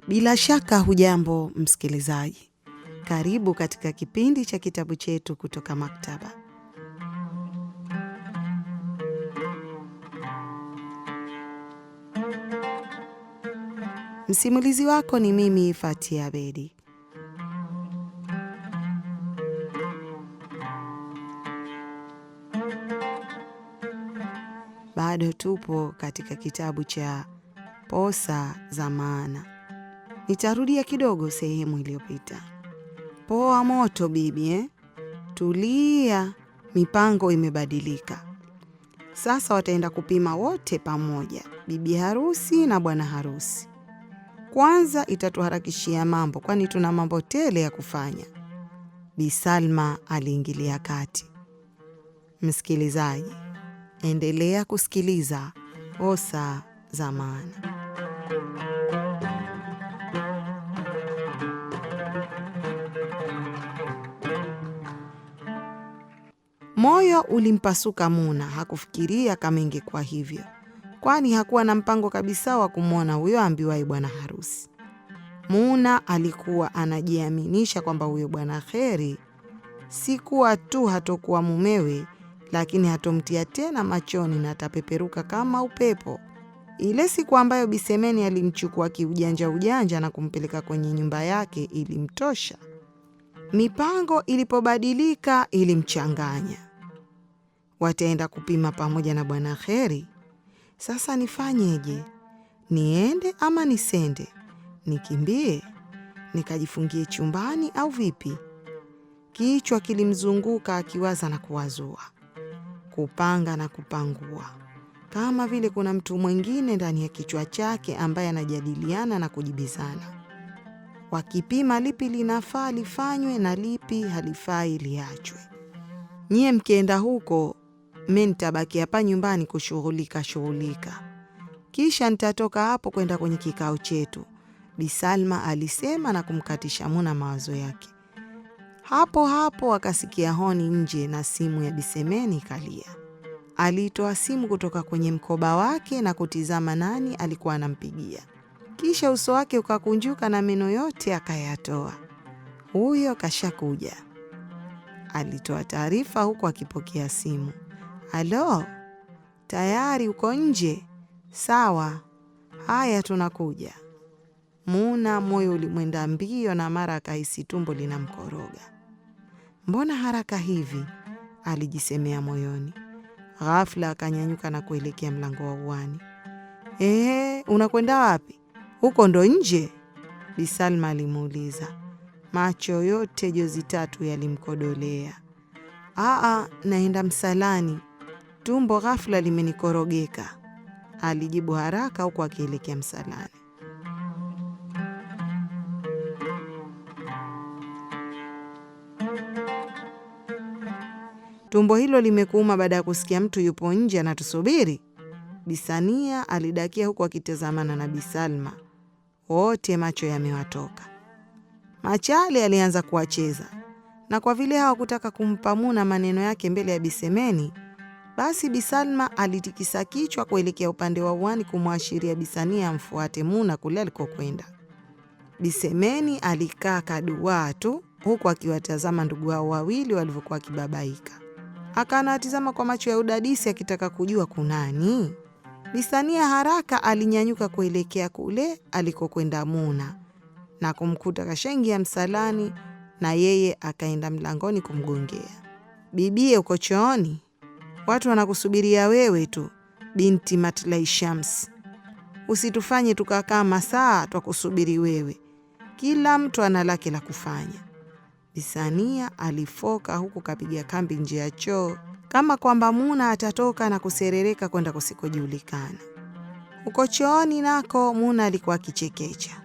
Bila shaka hujambo msikilizaji. Karibu katika kipindi cha kitabu chetu kutoka maktaba. Msimulizi wako ni mimi Fatia Abedi. Bado tupo katika kitabu cha Posa za Maana. Nitarudia kidogo sehemu iliyopita. Poa moto bibi, Tulia, mipango imebadilika. Sasa wataenda kupima wote pamoja, bibi harusi na bwana harusi. Kwanza itatuharakishia mambo kwani tuna mambo tele ya kufanya. Bi Salma aliingilia kati. Msikilizaji, endelea kusikiliza Posa za Maana. Moyo ulimpasuka Muna, hakufikiria kama ingekuwa hivyo, kwani hakuwa na mpango kabisa wa kumwona huyo ambiwaye bwana harusi. Muna alikuwa anajiaminisha kwamba huyo bwana Kheri si kuwa tu hatokuwa mumewe, lakini hatomtia tena machoni na atapeperuka kama upepo. Ile siku ambayo Bisemeni alimchukua kiujanja na kumpeleka kwenye nyumba yake ilimtosha. Mipango ilipobadilika ilimchanganya. Wataenda kupima pamoja na bwana Kheri. Sasa nifanyeje? Niende ama nisende? Nikimbie? Nikajifungie chumbani au vipi? Kichwa kilimzunguka akiwaza na kuwazua, kupanga na kupangua, kama vile kuna mtu mwingine ndani ya kichwa chake ambaye anajadiliana na kujibizana. Wakipima lipi linafaa lifanywe na lipi halifai liachwe. Nyie mkienda huko, mimi nitabaki hapa nyumbani kushughulika. Kisha nitatoka hapo kwenda kwenye kikao chetu, Bi Salma alisema na kumkatisha Muna mawazo yake. Hapo akasikia honi nje na simu ya Bisemeni ikalia. Alitoa simu kutoka kwenye mkoba wake na kutizama nani alikuwa anampigia. Kisha uso wake ukakunjuka na meno yote akayatoa. Huyo kashakuja. Alitoa taarifa huku akipokea simu. Halo, tayari uko nje? Sawa, haya tunakuja. Muna moyo ulimwenda mbio na mara akahisi tumbo linamkoroga. Mbona haraka hivi? Alijisemea moyoni. Ghafla akanyanyuka na kuelekea mlango wa uani. Unakwenda wapi? Huko ndo nje? Bi Salma alimuuliza. Macho yote jozi tatu yalimkodolea. Naenda msalani. Tumbo ghafla limenikorogeka, alijibu haraka huku akielekea msalani. Tumbo hilo limekuuma baada ya kusikia mtu yupo nje anatusubiri? Bisania alidakia huku akitazamana na Bi Salma. Wote macho yamewatoka. Machale alianza kuwacheza, na kwa vile hawakutaka kumpa Muna maneno yake mbele ya Bisemeni, basi Bi Salma alitikisa kichwa kuelekea upande wa uani kumwashiria Bisania amfuate Muna kule alikokwenda. Bisemeni alikaa kaduaa tu huku akiwatazama ndugu hao wawili walivyokuwa kibabaika. Akanawatizama kwa macho ya udadisi akitaka kujua kunani. Bisania haraka alinyanyuka kuelekea kule alikokwenda Muna na kumkuta kashaingia msalani, na yeye akaenda mlangoni kumgongea. Bibie, uko chooni? Watu wanakusubiria wewe tu, binti Matlai Shams. Usitufanye tukakaa masaa twakusubiri wewe. Kila mtu ana lake la kufanya. Bisania alifoka huku kapiga kambi nje ya choo, kama kwamba Muna atatoka na kuserereka kwenda kusikojulikana. Uko chooni nako Muna alikuwa akichekecha.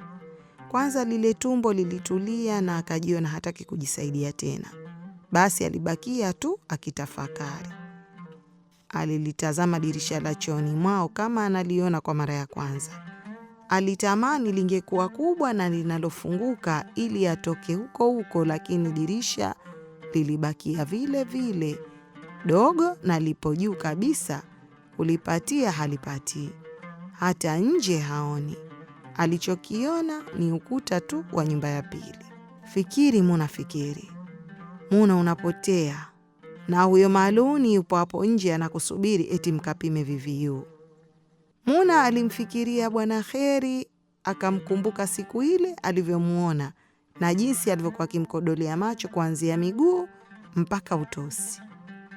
Kwanza lile tumbo lilitulia na akajiona hataki kujisaidia tena. Basi alibakia tu akitafakari. Alilitazama dirisha la chooni mwao kama analiona kwa mara ya kwanza. Alitamani lingekuwa kubwa na linalofunguka ili atoke huko, lakini dirisha lilibakia vile vile, dogo na lipo juu kabisa, kulipatia halipatii. Hata nje haoni. Alichokiona ni ukuta tu wa nyumba ya pili. Fikiri Muna, fikiri. Muna unapotea na huyo maluni yupo hapo nje anakusubiri eti mkapime VVU. Muna alimfikiria Bwana Kheri, akamkumbuka siku ile alivyomuona na jinsi alivyokuwa akimkodolea macho kuanzia miguu mpaka utosi,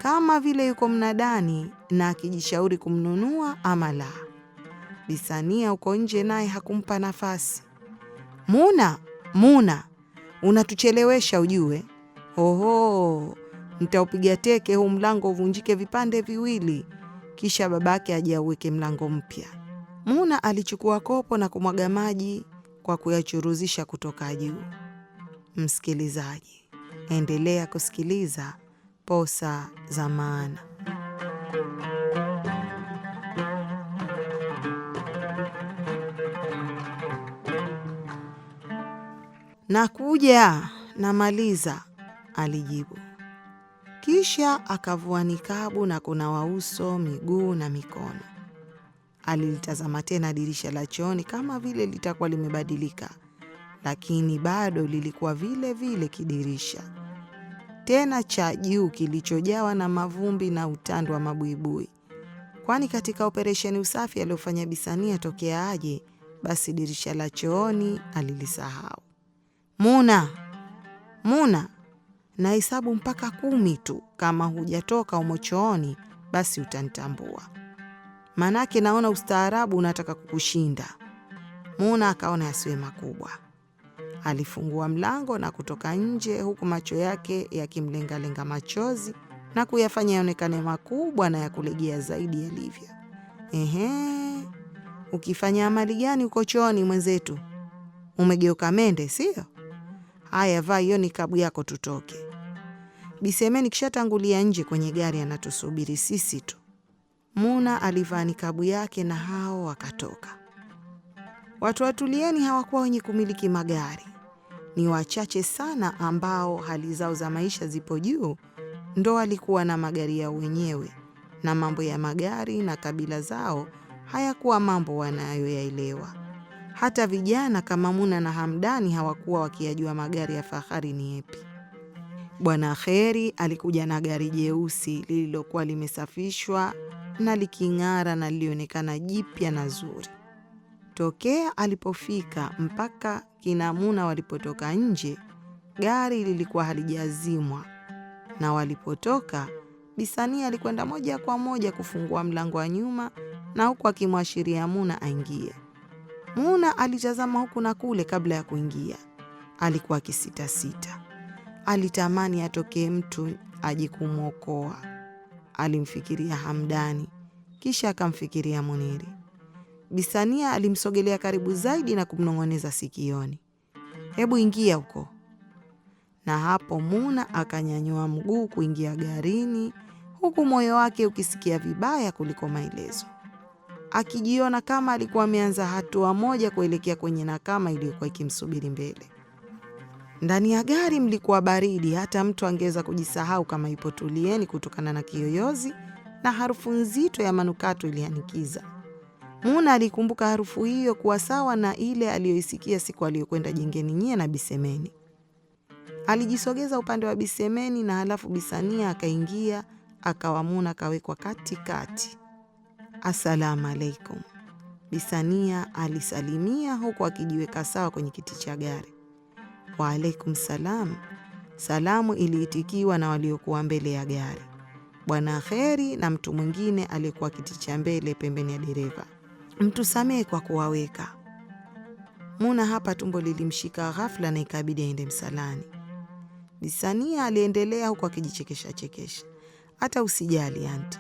kama vile yuko mnadani na akijishauri kumnunua ama la. Bisania uko nje naye hakumpa nafasi. Muna, unatuchelewesha ujue. Oho, nitaupiga teke huu mlango uvunjike vipande viwili, kisha babake aje auweke mlango mpya. Muna alichukua kopo na kumwaga maji kwa kuyachuruzisha kutoka juu. Msikilizaji, endelea kusikiliza Posa za Maana. Nakuja, namaliza, alijibu. Kisha akavua nikabu na kunawa uso, miguu na mikono. Alilitazama tena dirisha la chooni kama vile litakuwa limebadilika, lakini bado lilikuwa vile vile kidirisha, tena cha juu kilichojawa na mavumbi na utando wa mabuibui, kwani katika operesheni usafi aliyofanya Bisania tokea aje, basi dirisha la chooni alilisahau. Muna, na hesabu mpaka 10 tu, kama hujatoka umo chooni basi utanitambua, manake naona ustaarabu unataka kukushinda. Muna akaona yasiwe makubwa. Alifungua mlango na kutoka nje, huku macho yake yakimlengalenga machozi na kuyafanya yaonekane makubwa na ya kulegea zaidi yalivyo. Ukifanya amali gani uko chooni mwenzetu? Umegeuka mende, sio? Haya, vaa hiyo nikabu yako tutoke. Bisemeni kishatangulia nje kwenye gari anatusubiri sisi tu. Muna alivaa nikabu yake na hao wakatoka. Watu watulieni hawakuwa wenye kumiliki magari. Ni wachache sana ambao hali zao za maisha zipo juu ndo walikuwa na magari yao wenyewe, na mambo ya magari na kabila zao hayakuwa mambo wanayoyaelewa. Hata vijana kama Muna na Hamdani hawakuwa wakiyajua magari ya fahari ni yapi. Bwana Kheri alikuja na gari jeusi lililokuwa limesafishwa na liking'ara na lilionekana jipya na zuri. Tokea alipofika mpaka kina Muna walipotoka nje, gari lilikuwa halijazimwa, na walipotoka Bisania alikwenda moja kwa moja kufungua mlango wa nyuma na huku akimwashiria Muna aingie. Muna alitazama huku na kule kabla ya kuingia. Alikuwa akisita. Alitamani atokee mtu aje kumwokoa. Alimfikiria Hamdani, kisha akamfikiria Muniri. Bisania alimsogelea karibu zaidi na kumnong'oneza sikioni, hebu ingia huko. Na hapo Muna akanyanyua mguu kuingia garini, huku moyo wake ukisikia vibaya kuliko maelezo, akijiona kama alikuwa ameanza hatua moja kuelekea kwenye nakama iliyokuwa ikimsubiri mbele. Ndani ya gari mlikuwa baridi, hata mtu angeweza kujisahau kama ipo tulieni kutokana na kiyoyozi na harufu nzito ya manukato ilianikiza. Muna alikumbuka harufu hiyo kuwa sawa na ile aliyoisikia siku aliyokwenda Jengeni Nyie na Bisemeni. Alijisogeza upande wa Bisemeni na halafu Bisania akaingia, akawa Muna kawekwa katikati. Asalamu alaikum. Bisania alisalimia huku akijiweka sawa kwenye kiti cha gari. Wa alaikum salam. Salamu iliitikiwa na waliokuwa mbele ya gari, Bwana Kheri na mtu mwingine aliyekuwa kiti cha mbele pembeni ya dereva. Mtusamee kwa kuwaweka. Muna hapa tumbo lilimshika ghafla na ikabidi aende msalani. Bisania aliendelea huku akijichekesha. Hata usijali anti,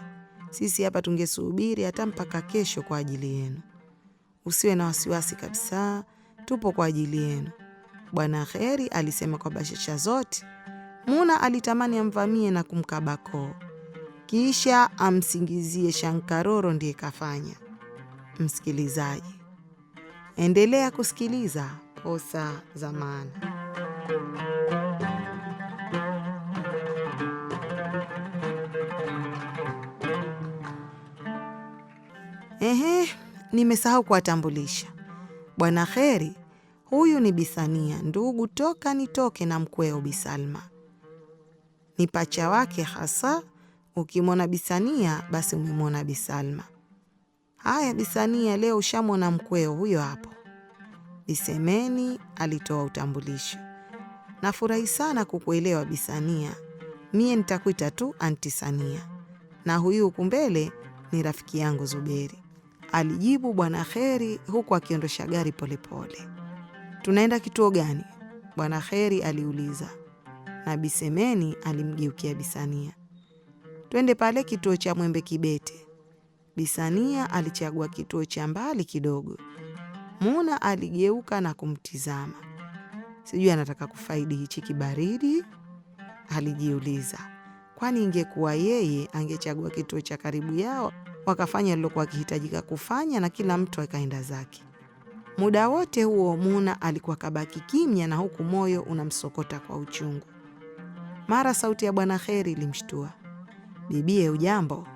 sisi hapa tungesubiri hata mpaka kesho kwa ajili yenu. Usiwe na wasiwasi kabisa, tupo kwa ajili yenu, Bwana Kheri alisema kwa bashasha zote. Muna alitamani amvamie na kumkabako, kisha amsingizie Shankaroro ndiye kafanya. Msikilizaji, endelea kusikiliza Posa za Maana. Nimesahau kuwatambulisha. Bwana Kheri, huyu ni Bisania, ndugu toka nitoke na mkweo Bisalma. Ni pacha wake hasa, ukimwona Bisania basi umemwona Bisalma. Haya Bisania, leo ushamwona mkweo, huyo hapo. Bisemeni alitoa utambulisho. Nafurahi sana kukuelewa Bisania, mie nitakuita tu Anti Sania, na huyu huku mbele ni rafiki yangu Zuberi, alijibu Bwana Kheri huku akiondosha gari polepole. Tunaenda kituo gani? Bwana Kheri aliuliza, na Bisemeni alimgeukia Bisania. Twende pale kituo cha Mwembe Kibete. Bisania alichagua kituo cha mbali kidogo. Muna aligeuka na kumtizama. Sijui anataka kufaidi hichi kibaridi, alijiuliza. Kwani ingekuwa yeye angechagua kituo cha karibu yao, wakafanya lilokuwa kihitajika kufanya na kila mtu akaenda zake. Muda wote huo Muna alikuwa kabaki kimya na huku moyo unamsokota kwa uchungu. Mara sauti ya Bwana Kheri ilimshtua. Bibie, ujambo?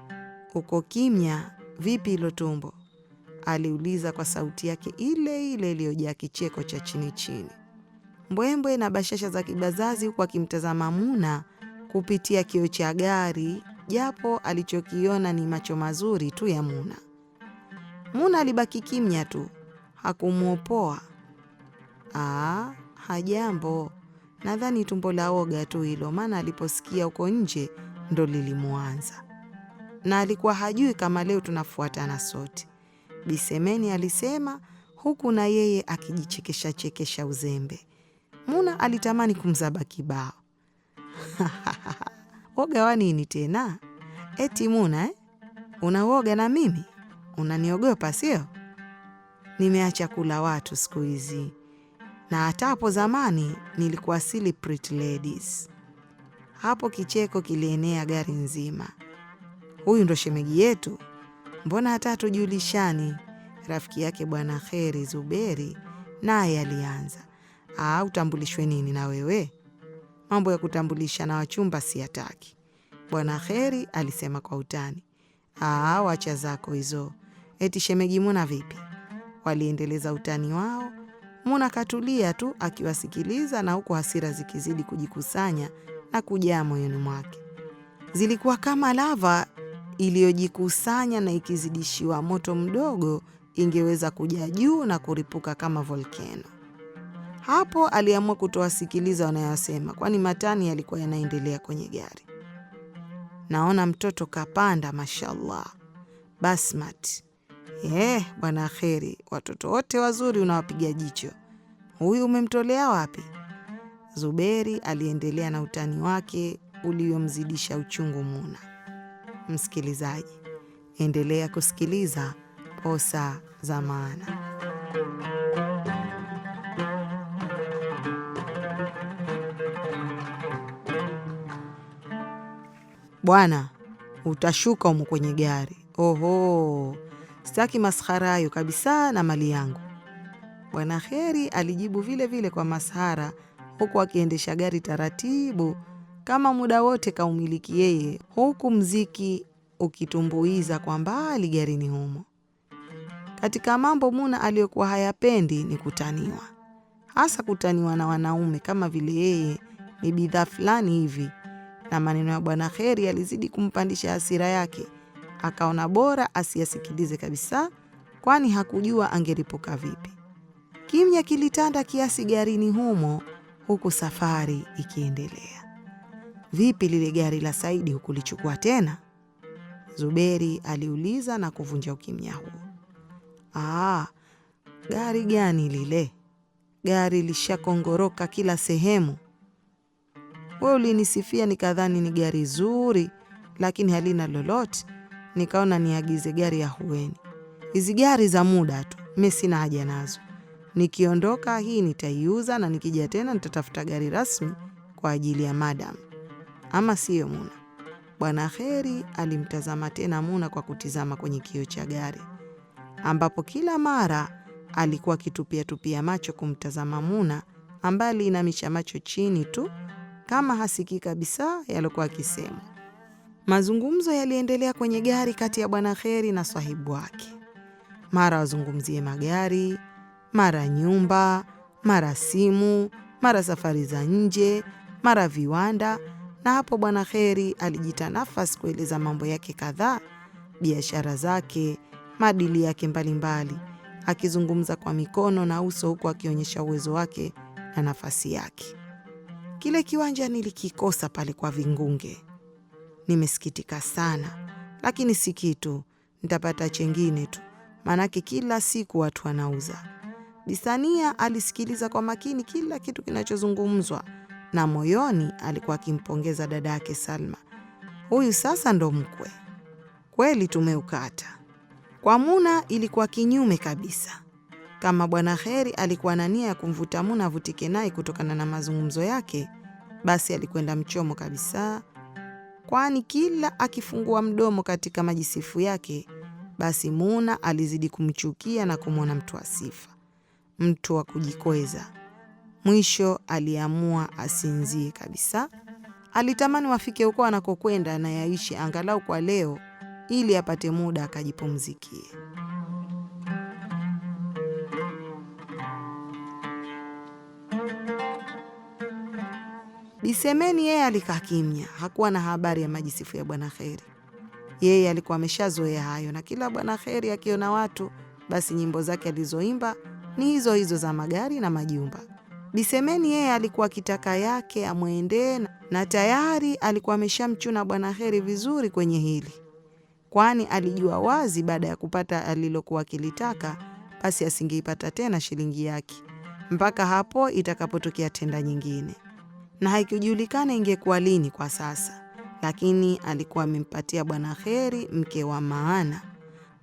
Uko kimya vipi ilo tumbo? Aliuliza kwa sauti yake ile ile iliyojaa kicheko cha chini chini, mbwembwe na bashasha za kibazazi, huku akimtazama Muna kupitia kioo cha gari, japo alichokiona ni macho mazuri tu ya Muna. Muna alibaki kimya tu, hakumuopoa. Hajambo, nadhani tumbo la oga tu hilo, maana aliposikia uko nje ndo lilimuanza, na alikuwa hajui kama leo tunafuatana sote, Bisemeni alisema huku na yeye akijichekesha chekesha uzembe. Muna alitamani kumzaba kibao. Oga wa nini tena? Eti Muna, unaoga na mimi? Unaniogopa sio? Nimeacha kula watu siku hizi, na hata hapo zamani nilikuwa sili pretty ladies. Hapo kicheko kilienea gari nzima. Huyu ndo shemeji yetu? Mbona hata hatujulishani? Rafiki yake Bwana Kheri Zuberi naye alianza. Utambulishwe nini na wewe? Mambo ya kutambulisha na wachumba siyataki, Bwana Kheri alisema kwa utani. Wacha zako hizo. Eti shemeji Muna vipi? Waliendeleza utani wao. Muna katulia tu akiwasikiliza, na huku hasira zikizidi kujikusanya na kujaa moyoni mwake. Zilikuwa kama lava iliyojikusanya, na ikizidishiwa moto mdogo ingeweza kuja juu na kuripuka kama volcano. Hapo aliamua kutowasikiliza wanayosema, kwani matani yalikuwa yanaendelea kwenye gari. Naona mtoto kapanda, mashallah, Basmat. Bwana Kheri, watoto wote wazuri unawapiga jicho. Huyu umemtolea wapi? Zuberi aliendelea na utani wake uliomzidisha uchungu Muna. Msikilizaji, endelea kusikiliza Posa za Maana. Bwana, utashuka humu kwenye gari. Oho, sitaki maskhara hayo kabisa na mali yangu, Bwana Kheri alijibu vile vile kwa maskhara, huku akiendesha gari taratibu kama muda wote kaumiliki yeye, huku mziki ukitumbuiza kwa mbali garini humo. Katika mambo Muna aliyokuwa hayapendi ni kutaniwa, hasa kutaniwa na wanaume kama vile yeye ni bidhaa fulani hivi, na maneno ya Bwana Kheri yalizidi kumpandisha hasira yake. Akaona bora asiyasikilize kabisa, kwani hakujua angeripuka vipi. Kimya kilitanda kiasi garini humo, huku safari ikiendelea. Vipi lile gari la Saidi hukulichukua tena? Zuberi aliuliza na kuvunja ukimya huo. Gari gani lile? Gari lishakongoroka kila sehemu. Wewe ulinisifia nikadhani ni gari zuri, lakini halina lolote. Nikaona niagize gari ya Huweni. Hizi gari za muda tu, mimi sina haja nazo. Nikiondoka hii nitaiuza, na nikija tena nitatafuta gari rasmi kwa ajili ya madam. Ama sio Muna? Bwana Kheri alimtazama tena Muna kwa kutizama kwenye kioo cha gari, ambapo kila mara alikuwa akitupia macho kumtazama Muna, ambaye aliinamisha macho chini tu kama hasikii kabisa yalikuwa akisema. Mazungumzo yaliendelea kwenye gari kati ya Bwana Kheri na sahibu wake. Mara wazungumzie magari, mara nyumba, mara simu, mara safari za nje, mara viwanda. Na hapo Bwana Kheri alijita nafasi kueleza mambo yake kadhaa, biashara zake, maadili yake mbalimbali, akizungumza kwa mikono na uso huku akionyesha uwezo wake na nafasi yake. Kile kiwanja nilikikosa pale kwa Vingunge. Nimesikitika sana, lakini si kitu, nitapata chengine tu, manake kila siku watu wanauza. Bi Sania alisikiliza kwa makini kila kitu kinachozungumzwa, na moyoni alikuwa akimpongeza dada yake Salma. Huyu sasa ndo mkwe. Kweli tumeukata. Kwa Muna ilikuwa kinyume kabisa. Kama Bwana Kheri alikuwa na nia ya kumvuta Muna avutike naye kutokana na mazungumzo yake, basi alikwenda mchomo kabisa. Kwani kila akifungua mdomo katika majisifu yake, basi Muna alizidi kumchukia na kumwona mtu wa sifa, mtu wa kujikweza. Mwisho aliamua asinzie kabisa. Alitamani wafike huko anakokwenda na yaishi angalau kwa leo, ili apate muda akajipumzikie. Bi Semeni yeye alikaa kimya, hakuwa na habari ya majisifu ya Bwana Kheri. Yeye alikuwa ameshazoea hayo, na kila Bwana Kheri akiona watu, basi nyimbo zake alizoimba ni hizo hizo za magari na majumba. Bi Semeni yeye alikuwa kitaka yake amwendee, na tayari alikuwa ameshamchuna Bwana Kheri vizuri kwenye hili. Kwani alijua wazi baada ya kupata alilokuwa akilitaka, basi asingeipata tena shilingi yake mpaka hapo itakapotokea tenda nyingine. Na haikujulikana ingekuwa lini kwa sasa, lakini alikuwa amempatia Bwana Kheri mke wa maana,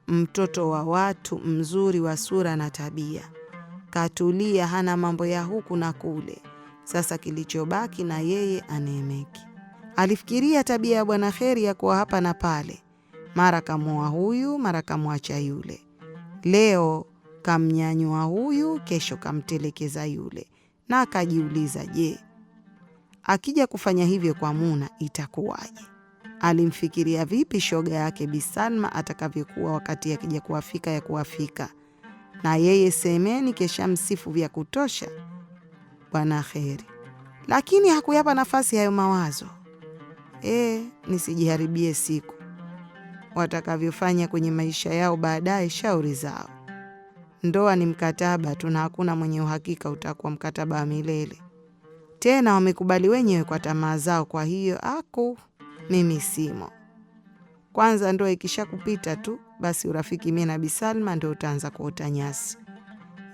mtoto wa watu, mzuri wa sura na tabia. Katulia, hana mambo ya huku na kule. Sasa kilichobaki na yeye aneemeki. Alifikiria tabia ya Bwana Kheri ya kuwa hapa na pale, mara kamoa huyu, mara kamwacha yule. Leo kamnyanyua huyu, kesho kamtelekeza yule. Na akajiuliza, je, akija kufanya hivyo kwa Muna itakuwaje? Alimfikiria vipi shoga yake Bi Salma atakavyokuwa wakati akija kuwafika ya kuwafika, na yeye Semeni kesha msifu vya kutosha Bwana Kheri. Lakini hakuyapa nafasi hayo mawazo. Nisijiharibie siku. Watakavyofanya kwenye maisha yao baadaye shauri zao. Ndoa ni mkataba tu, na hakuna mwenye uhakika utakuwa mkataba wa milele. Tena wamekubali wenyewe kwa tamaa zao, kwa hiyo mimi simo. Kwanza ndoa ikisha kupita tu, basi urafiki mimi na Bi Salma ndio utaanza kuota nyasi.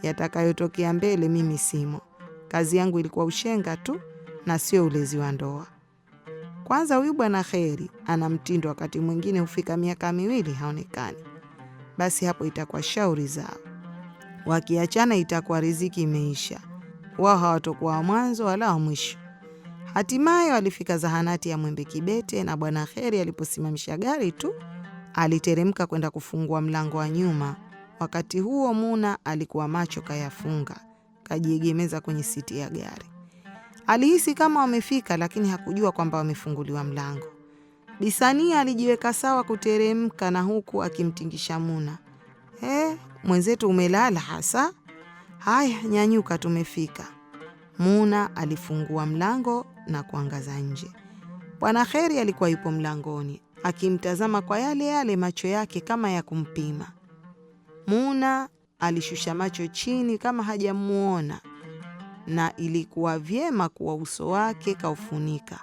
Yatakayotokea mbele mimi simo. Kazi yangu ilikuwa ushenga tu na sio ulezi wa ndoa. Kwanza huyu Bwana Kheri ana mtindo, wakati mwingine hufika miaka 2 haonekani. Basi hapo itakuwa shauri zao. Wakiachana itakuwa riziki imeisha. Wao hawatakuwa wa mwanzo wala wa mwisho. Hatimaye walifika zahanati ya Mwembe Kibete, na Bwana Kheri aliposimamisha gari tu, aliteremka kwenda kufungua mlango wa nyuma. Wakati huo Muna alikuwa macho kayafunga, kajiegemeza kwenye siti ya gari. Alihisi kama wamefika, lakini hakujua kwamba wamefunguliwa mlango. Bi Sania alijiweka sawa kuteremka, na huku akimtingisha Muna. Mwenzetu umelala hasa? Haya, nyanyuka, tumefika. Muna alifungua mlango na kuangaza nje. Bwana Kheri alikuwa yupo mlangoni, akimtazama kwa yale yale macho yake kama ya kumpima. Muna alishusha macho chini kama hajamuona, na ilikuwa vyema kuwa uso wake kaufunika,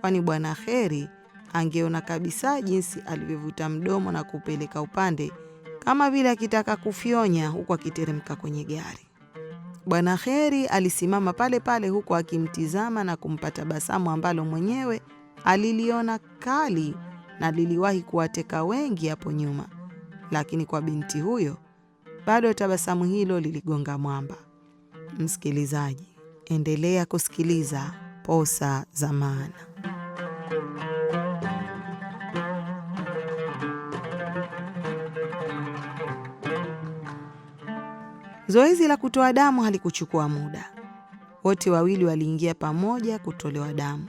kwani Bwana Kheri angeona kabisa jinsi alivyovuta mdomo na kupeleka upande kama vile akitaka kufyonya, huku akiteremka kwenye gari. Bwana Kheri alisimama pale pale huku akimtizama na kumpa tabasamu ambalo mwenyewe aliliona kali na liliwahi kuwateka wengi hapo nyuma, lakini kwa binti huyo bado tabasamu hilo liligonga mwamba. Msikilizaji, endelea kusikiliza Posa za Maana. Zoezi la kutoa damu halikuchukua muda. Wote wawili waliingia pamoja kutolewa damu,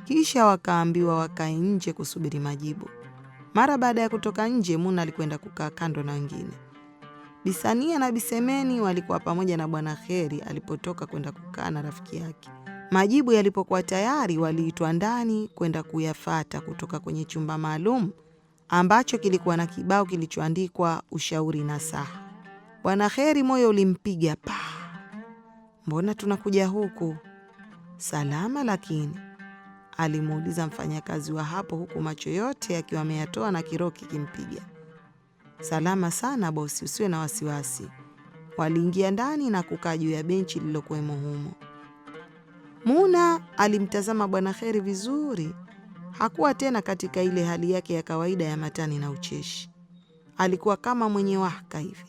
kisha wakaambiwa wakae nje kusubiri majibu. Mara baada ya kutoka nje, Muna alikwenda kukaa kando na wengine. Bisania na Bisemeni walikuwa pamoja na Bwana Kheri alipotoka kwenda kukaa na rafiki yake. Majibu yalipokuwa tayari, waliitwa ndani kwenda kuyafata kutoka kwenye chumba maalum ambacho kilikuwa na kibao kilichoandikwa ushauri nasaha. Bwana Kheri moyo ulimpiga pa. Mbona tunakuja huku? Salama lakini, alimuuliza mfanyakazi wa hapo, huku macho yote akiwa ameyatoa na kiroki kimpiga. Salama sana bosi, usiwe na wasiwasi. Waliingia ndani na kukaa juu ya benchi lililokuwemo humo. Muna alimtazama Bwana Kheri vizuri. Hakuwa tena katika ile hali yake ya kawaida ya matani na ucheshi. Alikuwa kama mwenye wahaka hivi.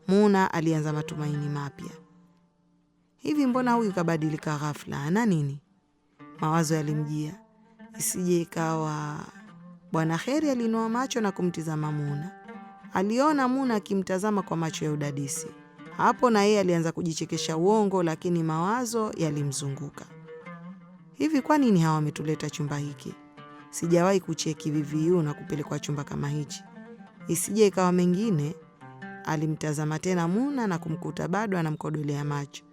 Muna alianza matumaini mapya. Hivi mbona huyu kabadilika ghafla? Ana nini? Mawazo yalimjia. Isije ikawa... Bwana Kheri alinoa macho na kumtizama Muna. Aliona Muna akimtazama kwa macho ya udadisi. Hapo na yeye alianza kujichekesha uongo, lakini mawazo yalimzunguka. Hivi kwa nini hawa wametuleta chumba hiki? Sijawahi kucheki VVU na kupelekwa chumba kama hichi. Isije ikawa mengine. Alimtazama tena Muna na kumkuta bado anamkodolea macho.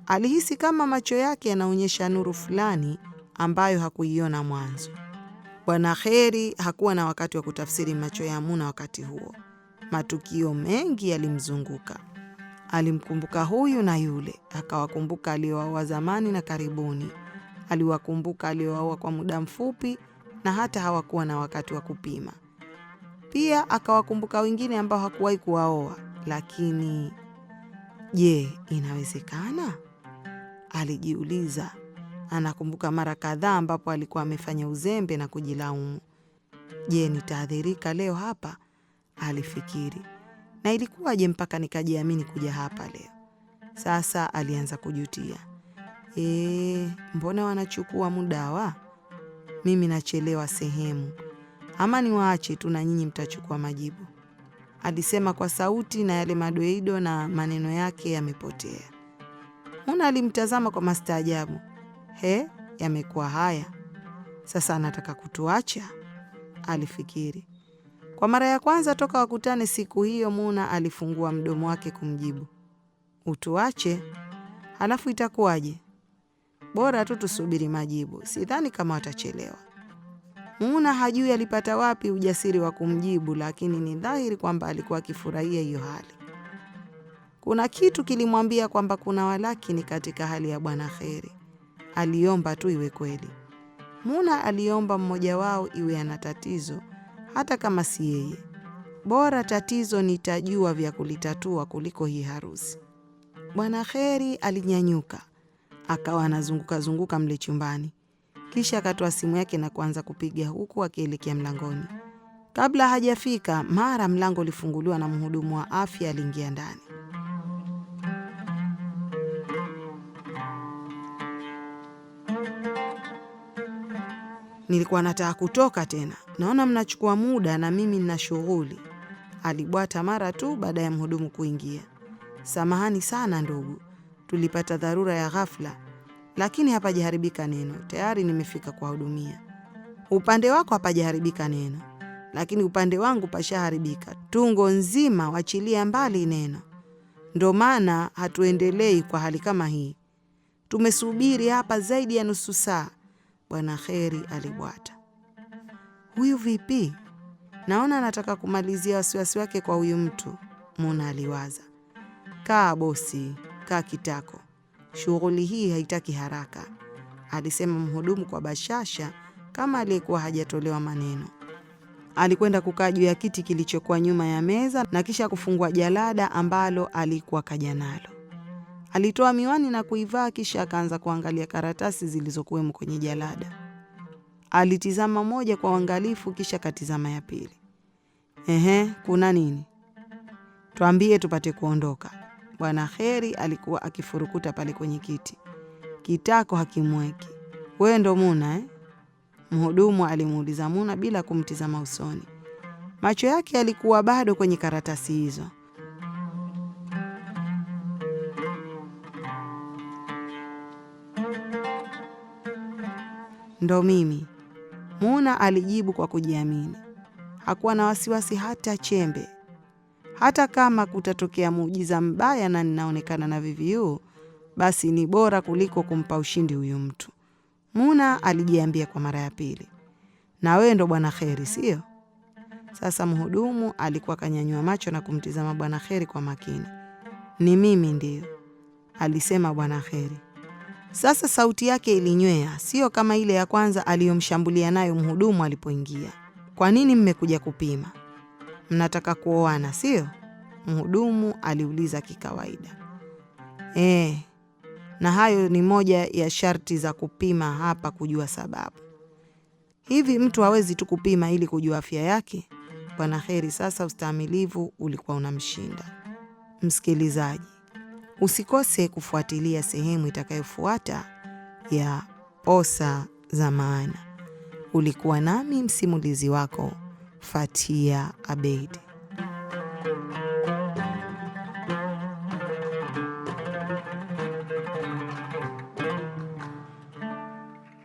Alihisi kama macho yake yanaonyesha nuru fulani ambayo hakuiona mwanzo. Bwana Kheri hakuwa na wakati wa kutafsiri macho ya Muna wakati huo. Matukio mengi yalimzunguka. Alimkumbuka huyu na yule, akawakumbuka aliowaua zamani na karibuni. Aliwakumbuka aliowaua kwa muda mfupi na hata hawakuwa na wakati wa kupima. Pia akawakumbuka wengine ambao hakuwahi kuwaoa, lakini je, inawezekana? Alijiuliza. Anakumbuka mara kadhaa ambapo alikuwa amefanya uzembe na kujilaumu. Je, nitaadhirika leo hapa? Alifikiri. Na ilikuwaje mpaka nikajiamini kuja hapa leo? Sasa alianza kujutia. Mbona wanachukua muda mimi nachelewa sehemu? Ama niwaache tu na nyinyi mtachukua majibu? Alisema kwa sauti na yale madoido na maneno yake yamepotea. Muna alimtazama kwa mastaajabu. Yamekuwa haya? Sasa anataka kutuacha? Alifikiri. Kwa mara ya kwanza toka wakutane siku hiyo, Muna alifungua mdomo wake kumjibu. Utuache? Halafu itakuwaje? Bora tu tusubiri majibu. Sidhani kama watachelewa. Muna hajui alipata wapi ujasiri wa kumjibu, lakini ni dhahiri kwamba alikuwa akifurahia hiyo hali. Kuna kitu kilimwambia kwamba kuna walakini katika hali ya Bwana Kheri. Aliomba tu iwe kweli. Muna aliomba mmoja wao iwe ana tatizo, hata kama si yeye. Bora tatizo nitajua vya kulitatua kuliko hii harusi. Bwana Kheri alinyanyuka, akawa anazunguka mle chumbani. Kisha akatoa simu yake na kuanza kupiga huku akielekea mlangoni. Kabla hajafika, mara mlango ulifunguliwa na mhudumu wa afya aliingia ndani. Nilikuwa nataka kutoka tena. Naona mnachukua muda na mimi nina shughuli. Alibwata mara tu baada ya mhudumu kuingia. Samahani sana ndugu. Tulipata dharura ya ghafla. Lakini hapajaharibika neno. Tayari nimefika kuwahudumia. Upande wako hapajaharibika neno. Lakini upande wangu pashaharibika. Tungo nzima wachilia mbali neno. Ndo maana hatuendelei kwa hali kama hii. Tumesubiri hapa zaidi ya nusu saa. Bwana Kheri alibwata. Huyu vipi? Naona anataka kumalizia wasiwasi wake kwa huyu mtu. Muna aliwaza. Kaa bosi, kaa kitako. Shughuli hii haitaki haraka, alisema mhudumu kwa bashasha kama aliyekuwa hajatolewa maneno. Alikwenda kukaa juu ya kiti kilichokuwa nyuma ya meza na kisha kufungua jalada ambalo alikuwa kaja nalo. Alitoa miwani na kuivaa, kisha akaanza kuangalia karatasi zilizokuwemo kwenye jalada. Alitizama moja kwa uangalifu, kisha katizama ya pili. Kuna nini? Tuambie tupate kuondoka. Bwana Kheri alikuwa akifurukuta pale kwenye kiti. Kitako hakimweki. Wewe ndo Muna Mhudumu alimuuliza Muna bila kumtizama usoni. Macho yake yalikuwa bado kwenye karatasi hizo. Ndo mimi, Muna alijibu kwa kujiamini. Hakuwa na wasiwasi hata chembe. hata kama kutatokea muujiza mbaya na ninaonekana na VVU, basi ni bora kuliko kumpa ushindi huyu mtu. Muna alijiambia kwa mara ya pili. Na wewe ndo Bwana Kheri, sio? Sasa mhudumu alikuwa kanyanyua macho na kumtizama Bwana Kheri kwa makini. Ni mimi ndio, alisema Bwana Kheri. Sasa sauti yake ilinywea, sio kama ile ya kwanza aliyomshambulia nayo mhudumu alipoingia. Kwa nini mmekuja kupima? Mnataka kuoana, sio? Mhudumu aliuliza kikawaida. Na hayo ni moja ya sharti za kupima hapa, kujua sababu. Hivi mtu hawezi tu kupima ili kujua afya yake? Bwana Kheri sasa ustahimilivu ulikuwa unamshinda. Msikilizaji, usikose kufuatilia sehemu itakayofuata ya Posa za Maana. Ulikuwa nami msimulizi wako Fatia Abeid.